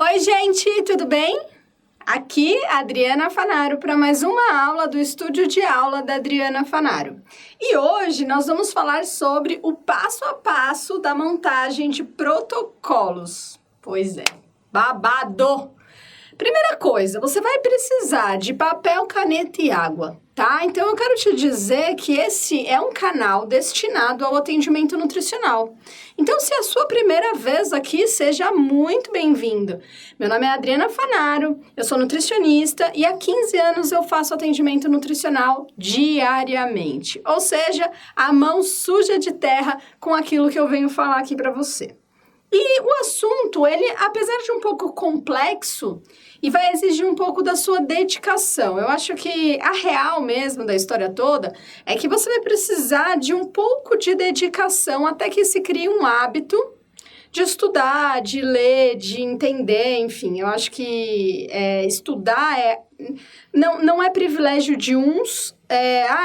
Oi, gente, tudo bem? Aqui, Adriana Fanaro, para mais uma aula do Estúdio de Aula da Adriana Fanaro. E hoje nós vamos falar sobre o passo a passo da montagem de protocolos. Pois é, babado! Primeira coisa, você vai precisar de papel, caneta e água, tá? Então eu quero te dizer que esse é um canal destinado ao atendimento nutricional. Então, se é a sua primeira vez aqui, seja muito bem-vindo. Meu nome é Adriana Fanaro, eu sou nutricionista e há 15 anos eu faço atendimento nutricional diariamente. Ou seja, a mão suja de terra com aquilo que eu venho falar aqui para você. E o assunto, ele, apesar de um pouco complexo, e vai exigir um pouco da sua dedicação. Eu acho que a real mesmo da história toda é que você vai precisar de um pouco de dedicação até que se crie um hábito de estudar, de ler, de entender, enfim. Eu acho que estudar não é privilégio de uns,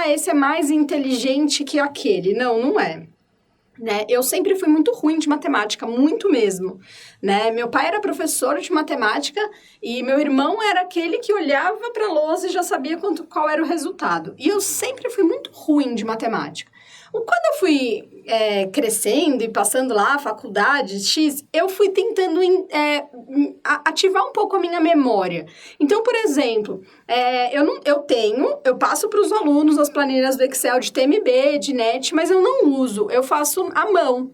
esse é mais inteligente que aquele. Não é. Né? Eu sempre fui muito ruim de matemática, muito mesmo, né? Meu pai era professor de matemática e meu irmão era aquele que olhava para a lousa e já sabia qual era o resultado. E eu sempre fui muito ruim de matemática. Quando eu fui crescendo e passando lá a faculdade X, eu fui tentando ativar um pouco a minha memória. Então, por exemplo, eu passo para os alunos as planilhas do Excel de TMB, de NET, mas eu não uso, eu faço à mão.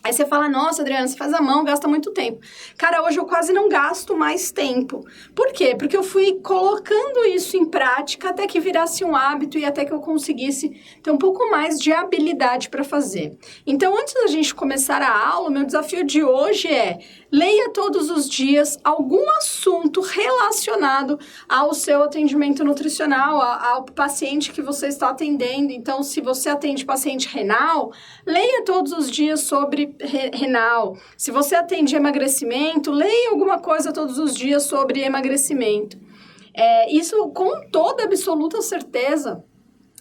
Aí você fala, nossa, Adriana, você faz à mão, gasta muito tempo. Cara, hoje eu quase não gasto mais tempo. Por quê? Porque eu fui colocando isso em prática até que virasse um hábito e até que eu conseguisse ter um pouco mais de habilidade para fazer. Então, antes da gente começar a aula, o meu desafio de hoje é leia todos os dias algum assunto relacionado ao seu atendimento nutricional, ao paciente que você está atendendo. Então, se você atende paciente renal, leia todos os dias sobre renal. Se você atende emagrecimento, leia alguma coisa todos os dias sobre emagrecimento. Isso, com toda absoluta certeza,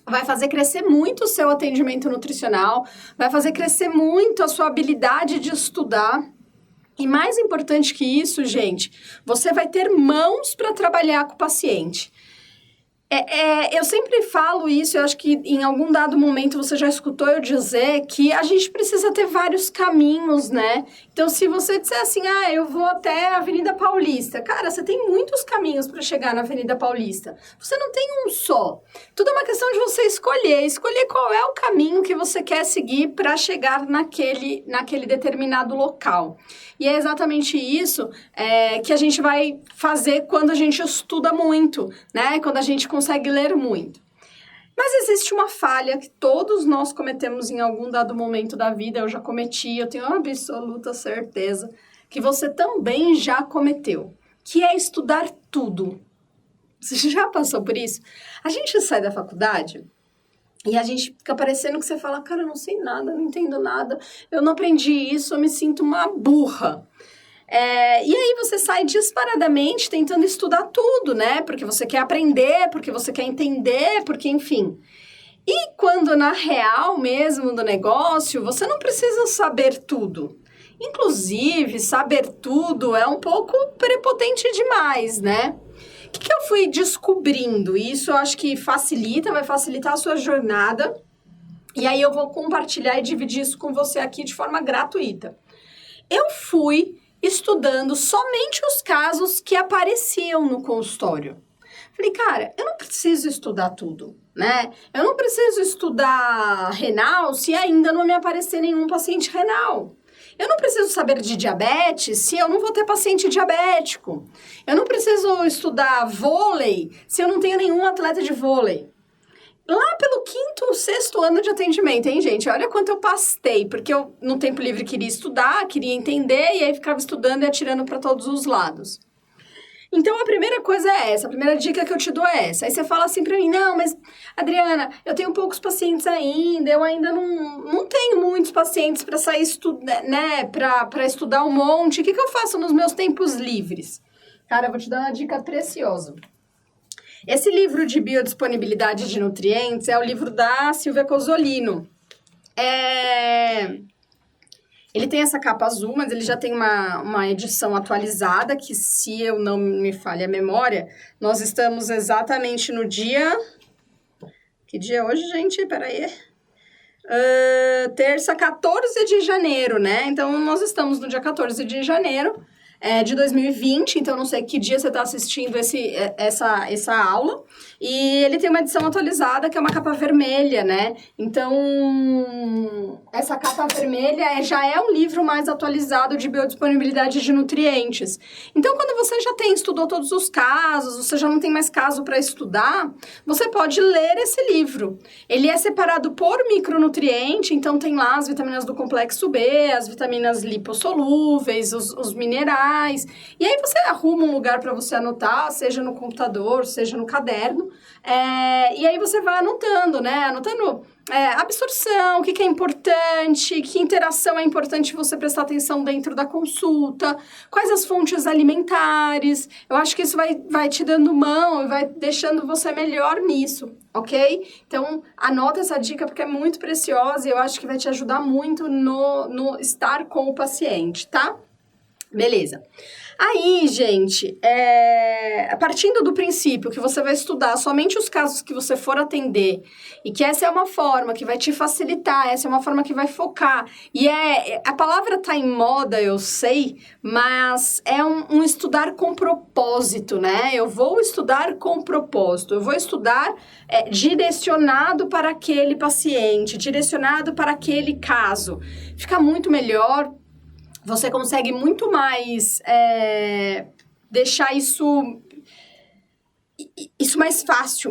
vai fazer crescer muito o seu atendimento nutricional, vai fazer crescer muito a sua habilidade de estudar. E mais importante que isso, gente, você vai ter mãos para trabalhar com o paciente. Eu sempre falo isso, eu acho que em algum dado momento você já escutou eu dizer que a gente precisa ter vários caminhos, né? Então, se você disser assim, eu vou até a Avenida Paulista, cara, você tem muitos caminhos para chegar na Avenida Paulista. Você não tem um só. Tudo é uma questão de você escolher qual é o caminho que você quer seguir para chegar naquele determinado local. E é exatamente isso que a gente vai fazer quando a gente estuda muito, né? Quando a gente consegue ler muito. Mas existe uma falha que todos nós cometemos em algum dado momento da vida. Eu já cometi, eu tenho absoluta certeza que você também já cometeu, que é estudar tudo. Você já passou por isso? A gente sai da faculdade e a gente fica parecendo que você fala, cara, eu não sei nada, não entendo nada, eu não aprendi isso, eu me sinto uma burra. E aí você sai disparadamente tentando estudar tudo, né? Porque você quer aprender, porque você quer entender, porque enfim. E quando na real mesmo do negócio, você não precisa saber tudo. Inclusive, saber tudo é um pouco prepotente demais, né? O que eu fui descobrindo? Isso eu acho que vai facilitar a sua jornada. E aí eu vou compartilhar e dividir isso com você aqui de forma gratuita. Eu fui estudando somente os casos que apareciam no consultório. Falei, cara, eu não preciso estudar tudo, né? Eu não preciso estudar renal se ainda não me aparecer nenhum paciente renal. Eu não preciso saber de diabetes se eu não vou ter paciente diabético. Eu não preciso estudar vôlei se eu não tenho nenhum atleta de vôlei. Lá pelo 5º, 6º ano de atendimento, hein, gente? Olha quanto eu pastei, porque eu, no tempo livre, queria estudar, queria entender, e aí ficava estudando e atirando para todos os lados. Então, a primeira coisa é essa, a primeira dica que eu te dou é essa. Aí você fala assim para mim, não, mas, Adriana, eu tenho poucos pacientes ainda, eu ainda não tenho muitos pacientes para sair estudar, né, para estudar um monte. O que eu faço nos meus tempos livres? Cara, eu vou te dar uma dica preciosa. Esse livro de biodisponibilidade de nutrientes é o livro da Silvia Cozzolino. Ele tem essa capa azul, mas ele já tem uma edição atualizada, que se eu não me falha a memória, nós estamos exatamente no dia... Que dia é hoje, gente? Peraí. Terça, 14 de janeiro, né? Então, nós estamos no dia 14 de janeiro de 2020, então não sei que dia você está assistindo essa aula. E ele tem uma edição atualizada, que é uma capa vermelha, né? Então, essa capa vermelha já é um livro mais atualizado de biodisponibilidade de nutrientes. Então, quando você já estudou todos os casos, você já não tem mais caso para estudar, você pode ler esse livro. Ele é separado por micronutriente, então tem lá as vitaminas do complexo B, as vitaminas lipossolúveis, os minerais. E aí você arruma um lugar para você anotar, seja no computador, seja no caderno. E aí você vai anotando, né? Anotando absorção, o que é importante, que interação é importante você prestar atenção dentro da consulta, quais as fontes alimentares. Eu acho que isso vai te dando mão e vai deixando você melhor nisso, ok? Então, anota essa dica porque é muito preciosa e eu acho que vai te ajudar muito no estar com o paciente, tá? Beleza. Aí, gente, partindo do princípio que você vai estudar somente os casos que você for atender e que essa é uma forma que vai te facilitar, essa é uma forma que vai focar. E a palavra tá em moda, eu sei, mas é um estudar com propósito, né? Eu vou estudar com propósito, eu vou estudar direcionado para aquele paciente, direcionado para aquele caso. Fica muito melhor. Você consegue muito mais deixar isso mais fácil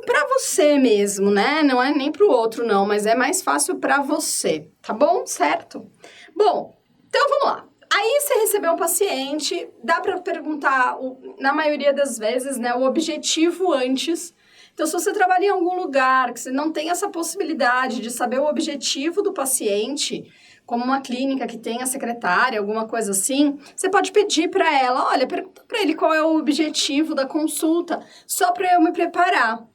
para você mesmo, né? Não é nem para o outro, não, mas é mais fácil para você, tá bom? Certo? Bom, então vamos lá. Aí você recebeu um paciente, dá para perguntar, na maioria das vezes, né, o objetivo antes. Então, se você trabalha em algum lugar que você não tem essa possibilidade de saber o objetivo do paciente, como uma clínica que tem a secretária, alguma coisa assim, você pode pedir para ela, olha, pergunta para ele qual é o objetivo da consulta, só para eu me preparar.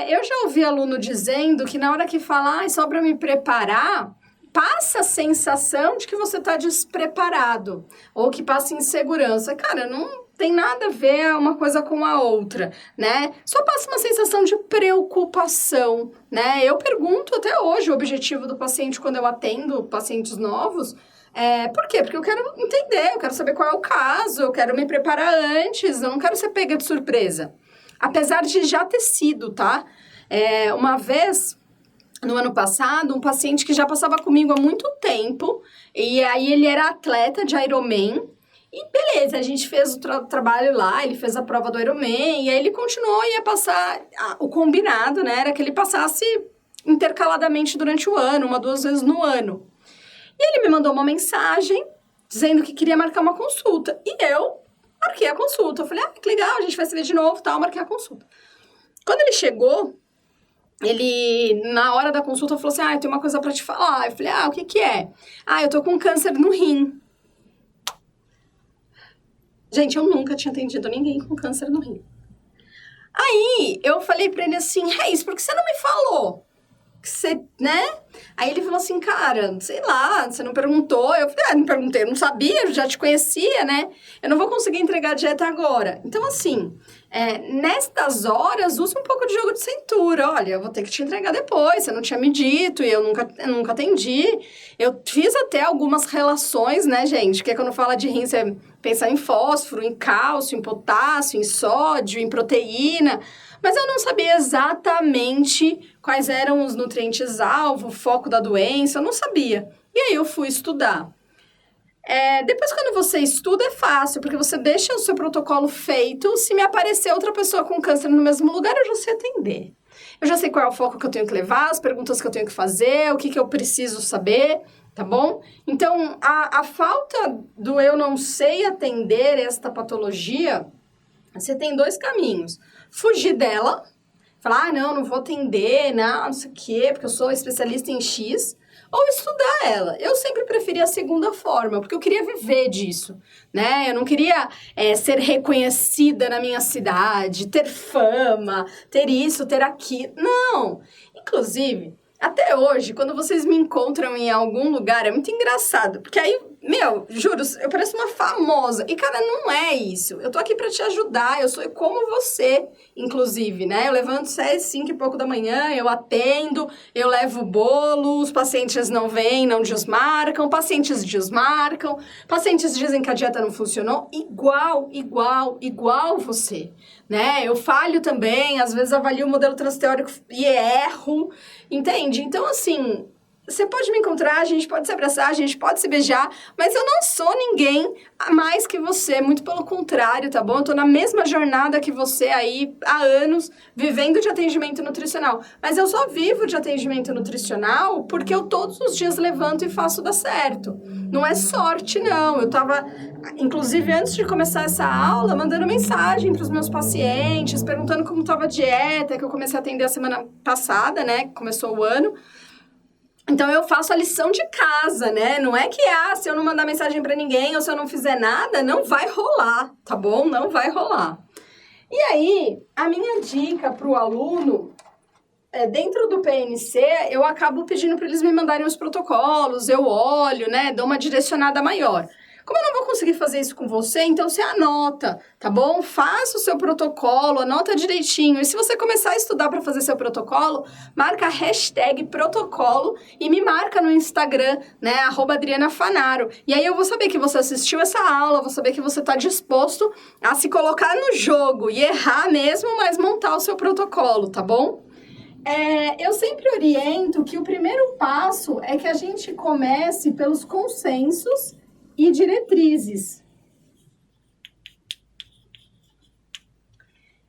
Eu já ouvi aluno dizendo que na hora que fala, só para me preparar, passa a sensação de que você está despreparado, ou que passa insegurança. Cara, não tem nada a ver uma coisa com a outra, né? Só passa uma sensação de preocupação, né? Eu pergunto até hoje o objetivo do paciente quando eu atendo pacientes novos. Por quê? Porque eu quero entender, eu quero saber qual é o caso, eu quero me preparar antes, eu não quero ser pega de surpresa. Apesar de já ter sido, tá? Uma vez, no ano passado, um paciente que já passava comigo há muito tempo, e aí ele era atleta de Ironman. E beleza, a gente fez o trabalho lá, ele fez a prova do Ironman, e aí ele continuou e ia passar, o combinado, né, era que ele passasse intercaladamente durante o ano, 1, 2 vezes no ano. E ele me mandou uma mensagem dizendo que queria marcar uma consulta, e eu marquei a consulta. Eu falei, que legal, a gente vai se ver de novo, tal, marquei a consulta. Quando ele chegou, ele, na hora da consulta, falou assim, eu tenho uma coisa pra te falar. Eu falei, o que que é? Eu tô com câncer no rim. Gente, eu nunca tinha atendido ninguém com câncer no rim. Aí, eu falei pra ele assim, Reis, por que você não me falou? Que você, né? Aí ele falou assim, cara, sei lá, você não perguntou. Eu falei, não perguntei, eu não sabia, eu já te conhecia, né? Eu não vou conseguir entregar a dieta agora. Então, assim, nestas horas, use um pouco de jogo de cintura. Olha, eu vou ter que te entregar depois, você não tinha me dito e eu nunca atendi. Eu fiz até algumas relações, né, gente? Porque quando fala de rim, você pensa em fósforo, em cálcio, em potássio, em sódio, em proteína. Mas eu não sabia exatamente quais eram os nutrientes-alvo, o foco da doença, eu não sabia. E aí eu fui estudar. Depois, quando você estuda, é fácil, porque você deixa o seu protocolo feito. Se me aparecer outra pessoa com câncer no mesmo lugar, eu já sei atender. Eu já sei qual é o foco que eu tenho que levar, as perguntas que eu tenho que fazer, o que eu preciso saber, tá bom? Então, a falta do eu não sei atender esta patologia, você tem 2 caminhos. Fugir dela, falar, não vou atender, não sei o quê, porque eu sou especialista em X, ou estudar ela. Eu sempre preferi a segunda forma, porque eu queria viver disso, né? Eu não queria ser reconhecida na minha cidade, ter fama, ter isso, ter aquilo. Não! Inclusive, Até hoje, quando vocês me encontram em algum lugar, é muito engraçado. Porque aí, juro, eu pareço uma famosa. E, cara, não é isso. Eu tô aqui pra te ajudar. Eu sou como você, inclusive, né? Eu levanto 7, 5 e pouco da manhã, eu atendo, eu levo bolo, os pacientes não vêm, não desmarcam, pacientes desmarcam, pacientes dizem que a dieta não funcionou. Igual você, né? Eu falho também, às vezes avalio o modelo transteórico e erro, entende? Então, assim, você pode me encontrar, a gente pode se abraçar, a gente pode se beijar, mas eu não sou ninguém a mais que você, muito pelo contrário, tá bom? Eu tô na mesma jornada que você aí há anos, vivendo de atendimento nutricional. Mas eu só vivo de atendimento nutricional porque eu todos os dias levanto e faço dar certo. Não é sorte, não. Eu tava, inclusive, antes de começar essa aula, mandando mensagem pros meus pacientes, perguntando como tava a dieta, que eu comecei a atender a semana passada, né? Começou o ano. Então, eu faço a lição de casa, né? Não é que, se eu não mandar mensagem pra ninguém ou se eu não fizer nada, não vai rolar, tá bom? Não vai rolar. E aí, a minha dica pro aluno, dentro do PNC, eu acabo pedindo para eles me mandarem os protocolos, eu olho, né? Dou uma direcionada maior. Como eu não vou conseguir fazer isso com você, então você anota, tá bom? Faça o seu protocolo, anota direitinho. E se você começar a estudar para fazer seu protocolo, marca a hashtag protocolo e me marca no Instagram, né? @AdrianaFanaro. E aí eu vou saber que você assistiu essa aula, vou saber que você está disposto a se colocar no jogo e errar mesmo, mas montar o seu protocolo, tá bom? Eu sempre oriento que o primeiro passo é que a gente comece pelos consensos e diretrizes.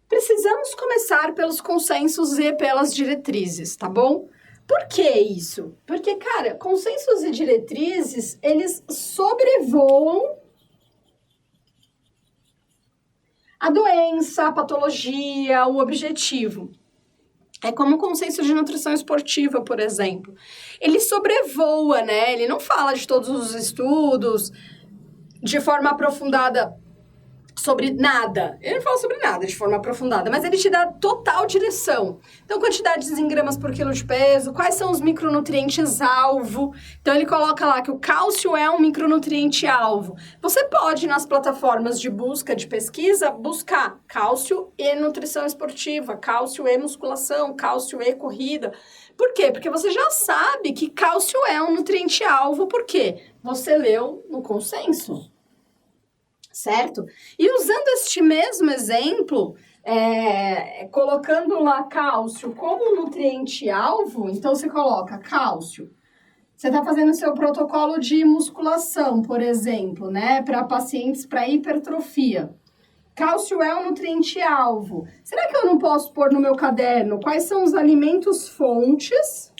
Precisamos começar pelos consensos e pelas diretrizes, tá bom? Por que isso? Porque, cara, consensos e diretrizes, eles sobrevoam a doença, a patologia, o objetivo. É como o consenso de nutrição esportiva, por exemplo. Ele sobrevoa, né? Ele não fala de todos os estudos de forma aprofundada sobre nada. Ele não fala sobre nada de forma aprofundada, mas ele te dá total direção. Então, quantidades em gramas por quilo de peso, quais são os micronutrientes-alvo. Então, ele coloca lá que o cálcio é um micronutriente-alvo. Você pode, nas plataformas de busca, de pesquisa, buscar cálcio e nutrição esportiva, cálcio e musculação, cálcio e corrida. Por quê? Porque você já sabe que cálcio é um nutriente-alvo, por quê? Você leu no consenso. Certo? E usando este mesmo exemplo, colocando lá cálcio como nutriente-alvo, então você coloca cálcio. Você está fazendo seu protocolo de musculação, por exemplo, né? Para pacientes para hipertrofia. Cálcio é um nutriente-alvo. Será que eu não posso pôr no meu caderno quais são os alimentos fontes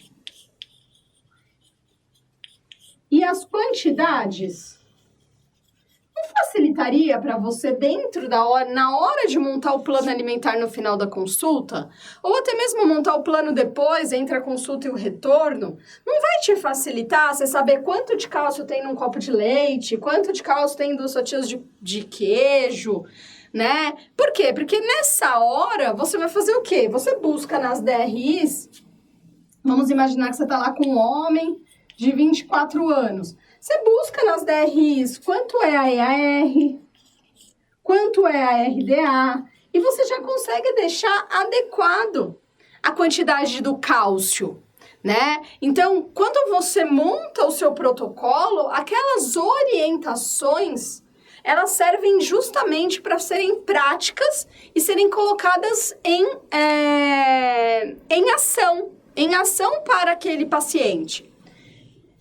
e as quantidades? Facilitaria para você na hora de montar o plano alimentar no final da consulta, ou até mesmo montar o plano depois, entre a consulta e o retorno, não vai te facilitar você saber quanto de cálcio tem num copo de leite, quanto de cálcio tem em 2 fatias de queijo, né? Por quê? Porque nessa hora você vai fazer o quê? Você busca nas DRIs, vamos imaginar que você está lá com um homem de 24 anos. Você busca nas DRIs quanto é a EAR, quanto é a RDA, e você já consegue deixar adequado a quantidade do cálcio, né? Então, quando você monta o seu protocolo, aquelas orientações, elas servem justamente para serem práticas e serem colocadas em ação para aquele paciente.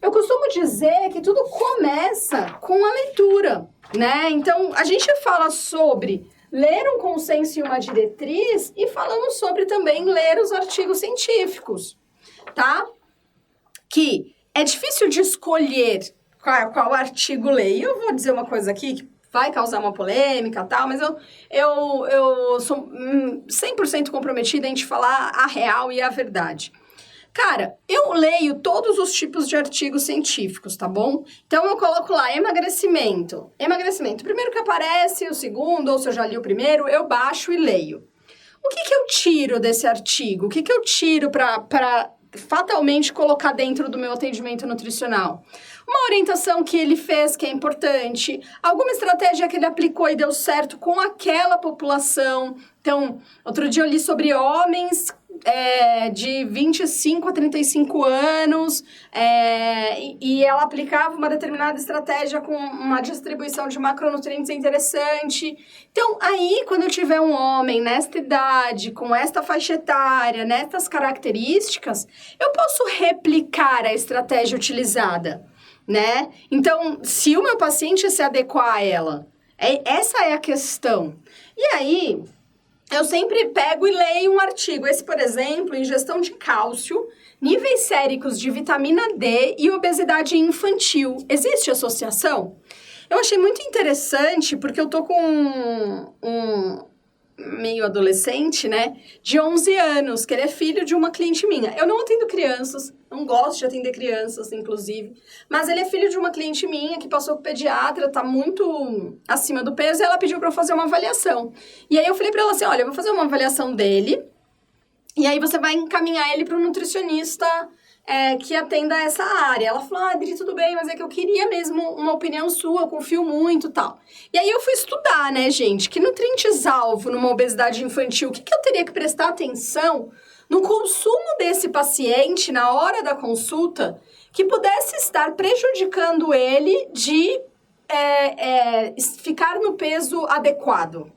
Eu costumo dizer que tudo começa com a leitura, né? Então, a gente fala sobre ler um consenso e uma diretriz e falamos sobre também ler os artigos científicos, tá? Que é difícil de escolher qual artigo ler. E eu vou dizer uma coisa aqui que vai causar uma polêmica e tal, mas eu sou 100% comprometida em te falar a real e a verdade. Cara, eu leio todos os tipos de artigos científicos, tá bom? Então, eu coloco lá emagrecimento. Emagrecimento, o primeiro que aparece, o segundo, ou se eu já li o primeiro, eu baixo e leio. O que eu tiro desse artigo? O que eu tiro para fatalmente colocar dentro do meu atendimento nutricional? Uma orientação que ele fez que é importante, alguma estratégia que ele aplicou e deu certo com aquela população. Então, outro dia eu li sobre homens de 25 a 35 anos e ela aplicava uma determinada estratégia com uma distribuição de macronutrientes interessante. Então, aí, quando eu tiver um homem nesta idade, com esta faixa etária, nestas características, eu posso replicar a estratégia utilizada, né? Então, se o meu paciente se adequar a ela, essa é a questão. E aí, eu sempre pego e leio um artigo. Esse, por exemplo, ingestão de cálcio, níveis séricos de vitamina D e obesidade infantil. Existe associação? Eu achei muito interessante, porque eu tô com um meio adolescente, né, de 11 anos, que ele é filho de uma cliente minha. Eu não atendo crianças, não gosto de atender crianças, inclusive, mas ele é filho de uma cliente minha que passou com pediatra, tá muito acima do peso, e ela pediu pra eu fazer uma avaliação. E aí eu falei pra ela assim, olha, eu vou fazer uma avaliação dele, e aí você vai encaminhar ele pro nutricionista que atenda essa área. Ela falou, Adri, tudo bem, mas é que eu queria mesmo uma opinião sua, eu confio muito e tal. E aí eu fui estudar, né, gente, que nutrientes-alvo numa obesidade infantil, o que eu teria que prestar atenção no consumo desse paciente na hora da consulta que pudesse estar prejudicando ele de ficar no peso adequado.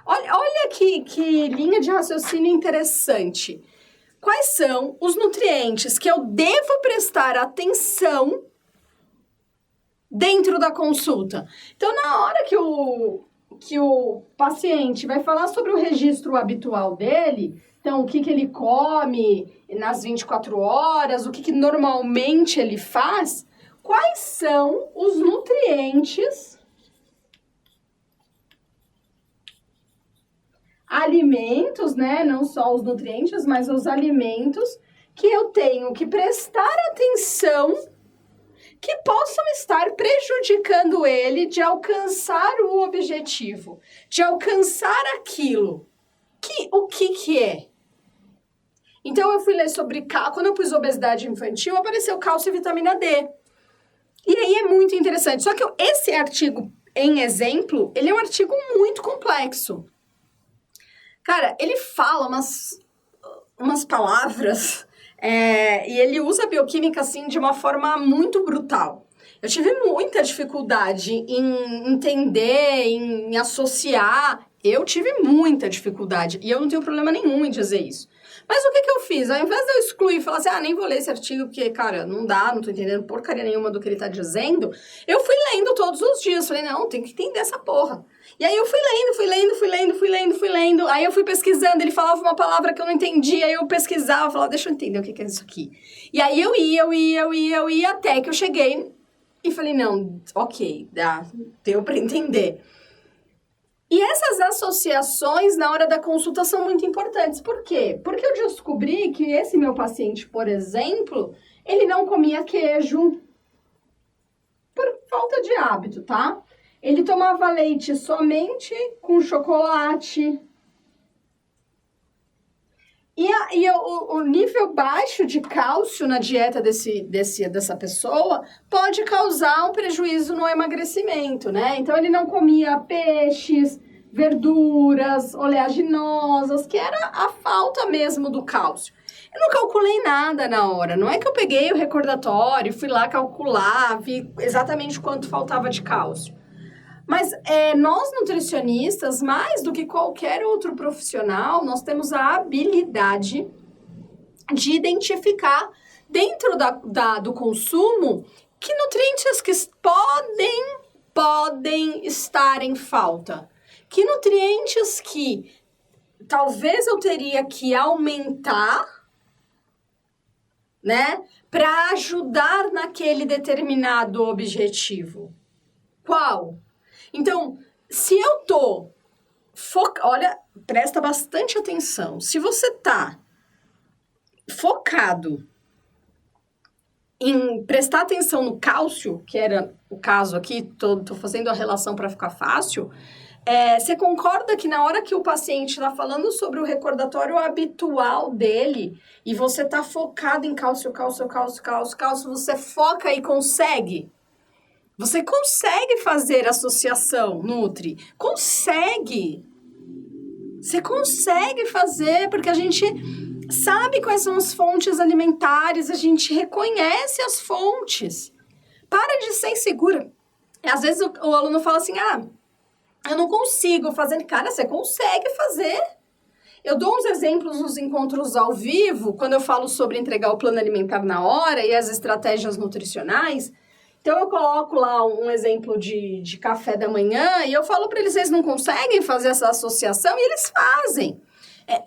Olha que linha de raciocínio interessante. Quais são os nutrientes que eu devo prestar atenção dentro da consulta? Então, na hora que o paciente vai falar sobre o registro habitual dele, então, o que ele come nas 24 horas, o que normalmente ele faz, quais são os nutrientes, alimentos, né? Não só os nutrientes, mas os alimentos que eu tenho que prestar atenção que possam estar prejudicando ele de alcançar o objetivo, de alcançar aquilo. O que é? Então, eu fui ler sobre quando eu pus obesidade infantil, apareceu cálcio e vitamina D. E aí é muito interessante. Só que esse artigo, em exemplo, ele é um artigo muito complexo. Cara, ele fala umas palavras e ele usa a bioquímica, assim, de uma forma muito brutal. Eu tive muita dificuldade em entender, em associar. Eu tive muita dificuldade. E eu não tenho problema nenhum em dizer isso. Mas o que eu fiz? Ao invés de eu excluir e falar assim, nem vou ler esse artigo porque, cara, não dá, não tô entendendo porcaria nenhuma do que ele tá dizendo, eu fui lendo todos os dias. Falei, não, tem que entender essa porra. E aí eu fui lendo. Aí eu fui pesquisando, ele falava uma palavra que eu não entendia, aí eu pesquisava, falava, deixa eu entender o que é isso aqui. E aí eu ia, até que eu cheguei e falei, não, ok, deu pra entender. E essas associações na hora da consulta são muito importantes. Por quê? Porque eu descobri que esse meu paciente, por exemplo, ele não comia queijo por falta de hábito, tá? Ele tomava leite somente com chocolate. E o nível baixo de cálcio na dieta dessa pessoa pode causar um prejuízo no emagrecimento, né? Então, ele não comia peixes, verduras, oleaginosas, que era a falta mesmo do cálcio. Eu não calculei nada na hora, não é que eu peguei o recordatório, fui lá calcular, vi exatamente quanto faltava de cálcio. Mas nós nutricionistas, mais do que qualquer outro profissional, nós temos a habilidade de identificar dentro do consumo que nutrientes que podem estar em falta. Que nutrientes que talvez eu teria que aumentar, né, para ajudar naquele determinado objetivo. Qual? Então, se eu tô olha, presta bastante atenção. Se você tá focado em prestar atenção no cálcio, que era o caso aqui, tô fazendo a relação para ficar fácil, Você concorda que na hora que o paciente está falando sobre o recordatório habitual dele e você está focado em cálcio, você foca e consegue? Você consegue fazer associação, Nutri? Consegue! Você consegue fazer, porque a gente sabe quais são as fontes alimentares, a gente reconhece as fontes. Para de ser insegura. Às vezes o aluno fala assim, eu não consigo fazer. Cara, você consegue fazer. Eu dou uns exemplos nos encontros ao vivo, quando eu falo sobre entregar o plano alimentar na hora e as estratégias nutricionais. Então, eu coloco lá um exemplo de café da manhã e eu falo para eles, vocês não conseguem fazer essa associação? E eles fazem.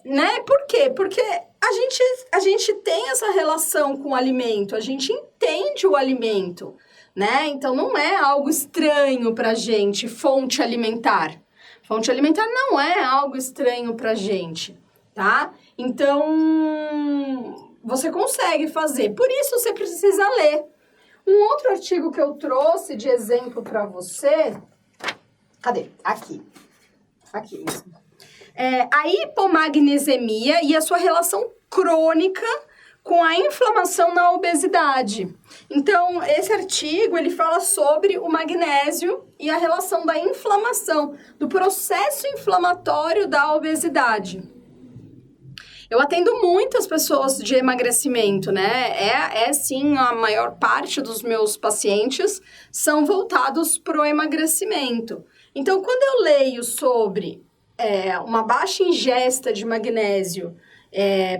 Né? Por quê? Porque a gente tem essa relação com o alimento, a gente entende o alimento, né? Então, não é algo estranho pra gente, fonte alimentar. Fonte alimentar não é algo estranho pra gente, tá? Então, você consegue fazer. Por isso, você precisa ler. Um outro artigo que eu trouxe de exemplo pra você... Cadê? Aqui mesmo. A hipomagnesemia e a sua relação crônica com a inflamação na obesidade. Então, esse artigo, ele fala sobre o magnésio e a relação da inflamação, do processo inflamatório da obesidade. Eu atendo muitas pessoas de emagrecimento, né? Sim, a maior parte dos meus pacientes são voltados para o emagrecimento. Então, quando eu leio sobre uma baixa ingesta de magnésio,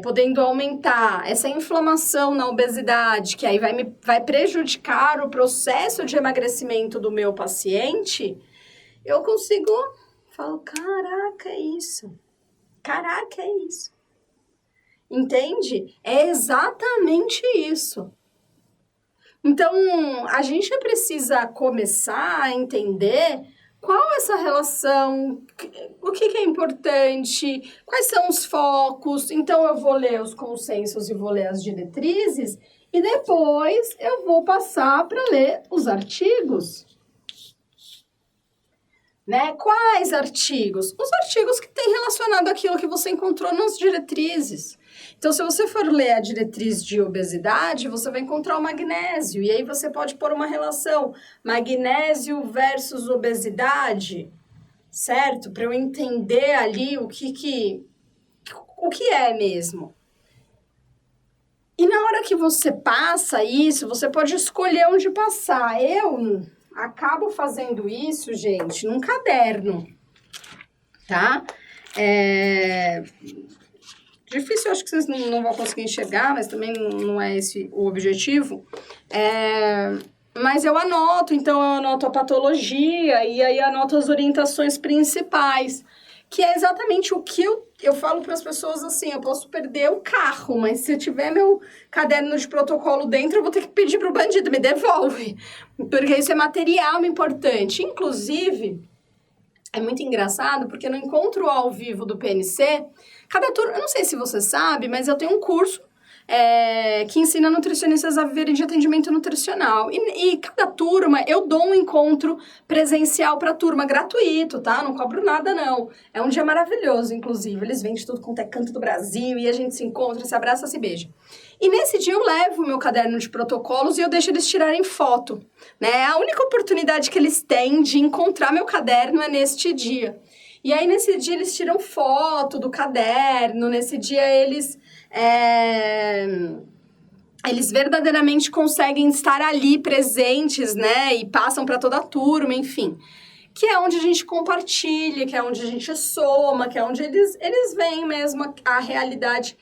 podendo aumentar essa inflamação na obesidade, que aí vai prejudicar o processo de emagrecimento do meu paciente, eu consigo, falo, caraca, é isso. Entende? É exatamente isso. Então, a gente precisa começar a entender qual essa relação, o que é importante, quais são os focos. Então, eu vou ler os consensos e vou ler as diretrizes e depois eu vou passar para ler os artigos. Né? Quais artigos? Os artigos que têm relacionado aquilo que você encontrou nas diretrizes. Então, se você for ler a diretriz de obesidade, você vai encontrar o magnésio. E aí você pode pôr uma relação magnésio versus obesidade, certo? Para eu entender ali o que é mesmo. E na hora que você passa isso, você pode escolher onde passar. Eu acabo fazendo isso, gente, num caderno, tá? Difícil, eu acho que vocês não vão conseguir enxergar, mas também não é esse o objetivo. Mas eu anoto, então eu anoto a patologia e aí anoto as orientações principais, que é exatamente o que eu falo para as pessoas assim, eu posso perder o carro, mas se eu tiver meu caderno de protocolo dentro, eu vou ter que pedir para o bandido, me devolve, porque isso é material importante. Inclusive, é muito engraçado, porque no encontro ao vivo do PNC, cada turma, eu não sei se você sabe, mas eu tenho um curso que ensina nutricionistas a viverem de atendimento nutricional. E cada turma, eu dou um encontro presencial para a turma, gratuito, tá? Não cobro nada, não. É um dia maravilhoso, inclusive. Eles vêm de tudo quanto é canto do Brasil e a gente se encontra, se abraça, se beija. E nesse dia eu levo o meu caderno de protocolos e eu deixo eles tirarem foto, né? A única oportunidade que eles têm de encontrar meu caderno é neste dia. E aí, nesse dia, eles tiram foto do caderno, nesse dia eles verdadeiramente conseguem estar ali presentes, né? E passam para toda a turma, enfim. Que é onde a gente compartilha, que é onde a gente soma, que é onde eles veem mesmo a realidade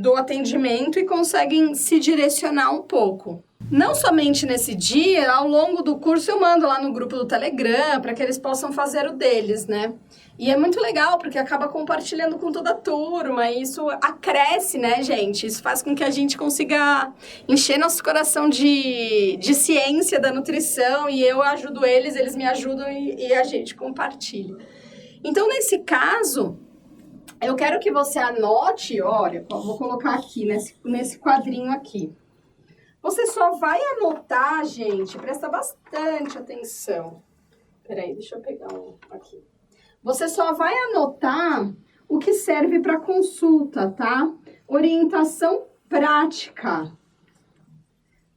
do atendimento e conseguem se direcionar um pouco. Não somente nesse dia, ao longo do curso eu mando lá no grupo do Telegram para que eles possam fazer o deles, né? E é muito legal, porque acaba compartilhando com toda a turma, e isso acresce, né, gente? Isso faz com que a gente consiga encher nosso coração de ciência da nutrição, e eu ajudo eles me ajudam e a gente compartilha. Então, nesse caso, eu quero que você anote, olha, vou colocar aqui, nesse quadrinho aqui. Você só vai anotar, gente, presta bastante atenção. Peraí, deixa eu pegar um aqui. Você só vai anotar o que serve para consulta, tá? Orientação prática.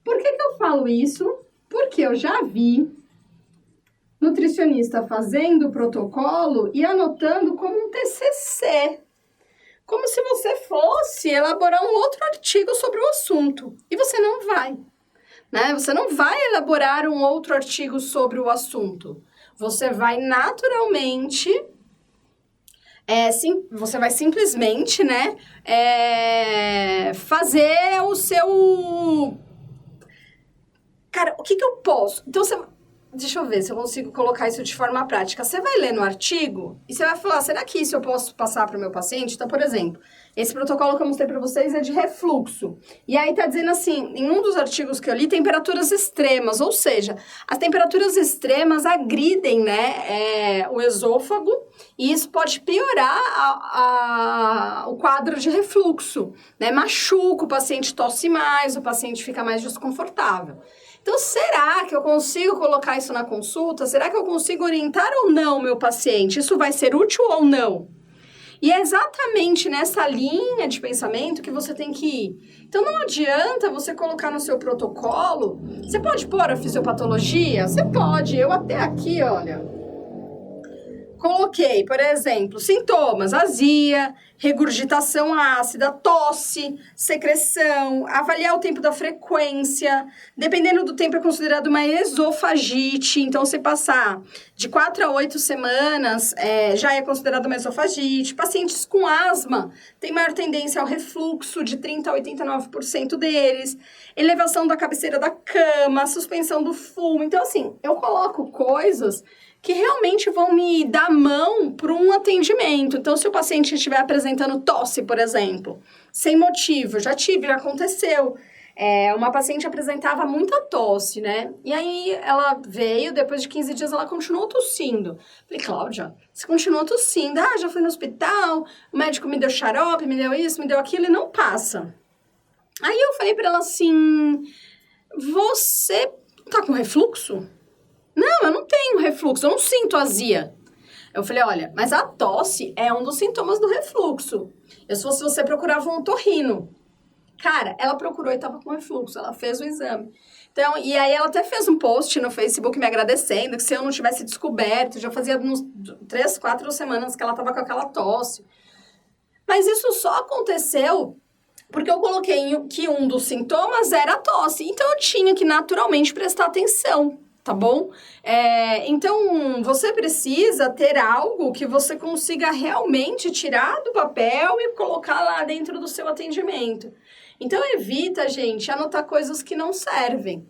Por que eu falo isso? Porque eu já vi nutricionista fazendo o protocolo e anotando como um TCC. Como se você fosse elaborar um outro artigo sobre o assunto. E você não vai, né? Você não vai elaborar um outro artigo sobre o assunto. Você vai naturalmente... você vai simplesmente, né, fazer o seu... Cara, o que eu posso? Então, deixa eu ver se eu consigo colocar isso de forma prática. Você vai ler no artigo e você vai falar, será que isso eu posso passar para o meu paciente? Então, por exemplo, esse protocolo que eu mostrei para vocês é de refluxo. E aí tá dizendo assim, em um dos artigos que eu li, temperaturas extremas, ou seja, as temperaturas extremas agridem, né, o esôfago e isso pode piorar o quadro de refluxo, né? Machuca, o paciente tosse mais, o paciente fica mais desconfortável. Então, será que eu consigo colocar isso na consulta? Será que eu consigo orientar ou não o meu paciente? Isso vai ser útil ou não? E é exatamente nessa linha de pensamento que você tem que ir. Então, não adianta você colocar no seu protocolo... Você pode pôr a fisiopatologia? Você pode. Eu até aqui, olha... Coloquei, por exemplo, sintomas, azia, regurgitação ácida, tosse, secreção, avaliar o tempo da frequência, dependendo do tempo é considerado uma esofagite, então se passar de 4 a 8 semanas, já é considerado uma esofagite. Pacientes com asma têm maior tendência ao refluxo, de 30% a 89% deles, elevação da cabeceira da cama, suspensão do fumo. Então, assim, eu coloco coisas que realmente vão me dar mão para um atendimento. Então, se o paciente estiver apresentando tosse, por exemplo, sem motivo, já aconteceu. Uma paciente apresentava muita tosse, né? E aí, ela veio, depois de 15 dias, ela continuou tossindo. Falei, Cláudia, você continuou tossindo? Já fui no hospital, o médico me deu xarope, me deu isso, me deu aquilo, e não passa. Aí, eu falei para ela assim, você tá com refluxo? Não, eu não tenho refluxo, eu não sinto azia. Eu falei, olha, mas a tosse é um dos sintomas do refluxo. Se fosse você, procurava um otorrino. Cara, ela procurou e tava com refluxo, ela fez o exame. Então, e aí ela até fez um post no Facebook me agradecendo, que se eu não tivesse descoberto, já fazia uns 3, 4 semanas que ela tava com aquela tosse. Mas isso só aconteceu porque eu coloquei que um dos sintomas era a tosse. Então, eu tinha que naturalmente prestar atenção. Tá bom? Então, você precisa ter algo que você consiga realmente tirar do papel e colocar lá dentro do seu atendimento. Então, evita, gente, anotar coisas que não servem.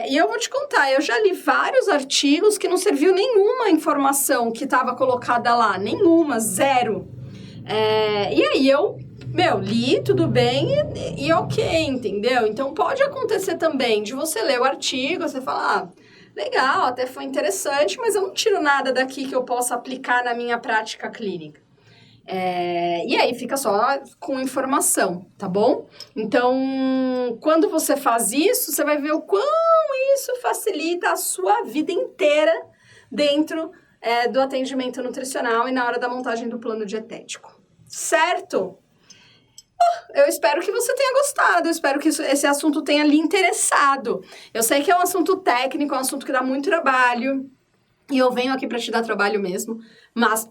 E eu vou te contar, eu já li vários artigos que não serviu nenhuma informação que estava colocada lá. Nenhuma, zero. E aí, eu li, tudo bem e ok, entendeu? Então, pode acontecer também de você ler o artigo, você falar... legal, até foi interessante, mas eu não tiro nada daqui que eu possa aplicar na minha prática clínica. E aí fica só com informação, tá bom? Então, quando você faz isso, você vai ver o quão isso facilita a sua vida inteira dentro do atendimento nutricional e na hora da montagem do plano dietético. Certo? Eu espero que você tenha gostado, eu espero que esse assunto tenha lhe interessado. Eu sei que é um assunto técnico, é um assunto que dá muito trabalho, e eu venho aqui para te dar trabalho mesmo, mas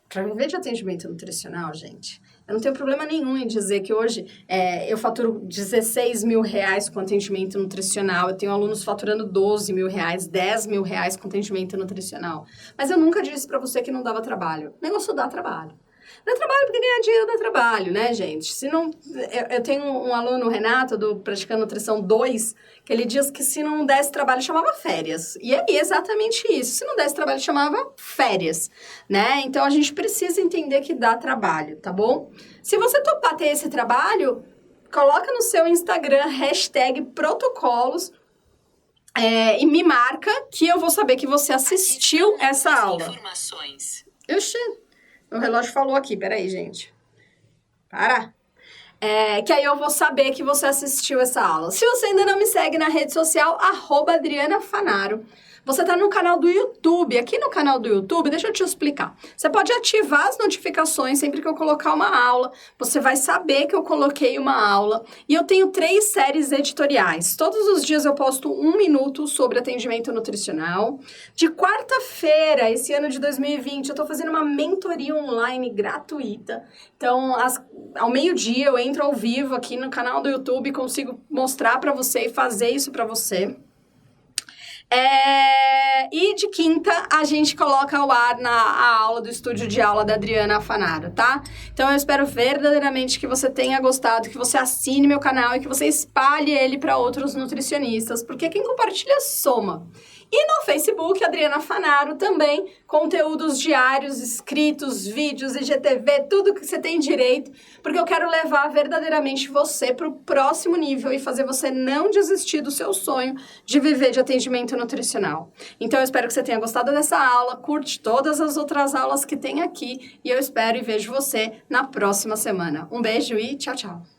para viver de atendimento nutricional, gente, eu não tenho problema nenhum em dizer que hoje eu faturo 16 mil reais com atendimento nutricional, eu tenho alunos faturando 12 mil reais, 10 mil reais com atendimento nutricional, mas eu nunca disse para você que não dava trabalho. O negócio dá trabalho. Dá trabalho porque ganhar dinheiro dá trabalho, né, gente? Se não, eu tenho um aluno, o Renato, do Praticando Nutrição 2, que ele diz que se não desse trabalho, chamava férias. E é exatamente isso. Se não desse trabalho, chamava férias, né? Então, a gente precisa entender que dá trabalho, tá bom? Se você topar ter esse trabalho, coloca no seu Instagram, #protocolos, e me marca que eu vou saber que você assistiu essa aula. Ixi, meu relógio falou aqui, peraí, gente. Para. Que aí eu vou saber que você assistiu essa aula. Se você ainda não me segue na rede social, @AdrianaFanaro. Você está no canal do YouTube. Aqui no canal do YouTube, deixa eu te explicar. Você pode ativar as notificações sempre que eu colocar uma aula. Você vai saber que eu coloquei uma aula. E eu tenho 3 séries editoriais. Todos os dias eu posto 1 minuto sobre atendimento nutricional. De quarta-feira, esse ano de 2020, eu estou fazendo uma mentoria online gratuita. Então, ao meio-dia, eu entro ao vivo aqui no canal do YouTube, consigo mostrar para você e fazer isso para você. E de quinta, a gente coloca ao ar a aula do estúdio de aula da Adriana Fanaro, tá? Então, eu espero verdadeiramente que você tenha gostado, que você assine meu canal e que você espalhe ele para outros nutricionistas, porque quem compartilha soma. E no Facebook, Adriana Fanaro, também, conteúdos diários, escritos, vídeos, IGTV, tudo que você tem direito, porque eu quero levar verdadeiramente você para o próximo nível e fazer você não desistir do seu sonho de viver de atendimento nutricional. Então, eu espero que você tenha gostado dessa aula, curte todas as outras aulas que tem aqui e eu espero e vejo você na próxima semana. Um beijo e tchau, tchau!